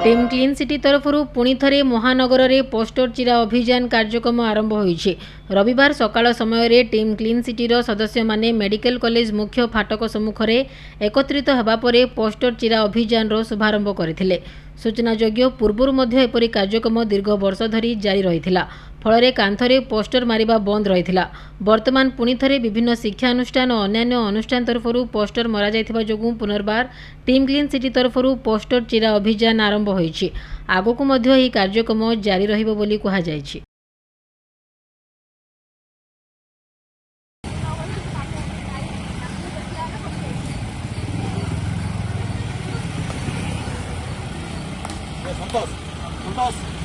Team clean city तरफ पुणी थे महानगर में पोस्टर चिरा अभियान कार्यक्रम आरंभ होइछि। रविवार सकाळ समय टीम क्लीन सिटी सदस्य माने मेडिकल कॉलेज मुख्य फाटक सम्मुख में एकत्रित होगा पर पोस्टर चिरा अभियान शुभारंभ करथिले। सूचनायोग्य पूर्वर मध्य एपरी कार्यक्रम दीर्घ वर्ष धरी जारी रही फल कांथरे पोस्टर मारिबा बंद रही। वर्तमान पुणी थे विभिन्न शिक्षानुष्ठान और अन्यान्य अनुष्ठान तरफ पोस्टर मरा जाइथिबा जोगु पुनर्बार टीम क्लीन सिटी तरफ पोस्टर चिरा अभियान आरंभ होइछि। आगकु मध्य एही कार्यक्रम जारी रहिबो बोली कहा जाइछि। संतोष संतोष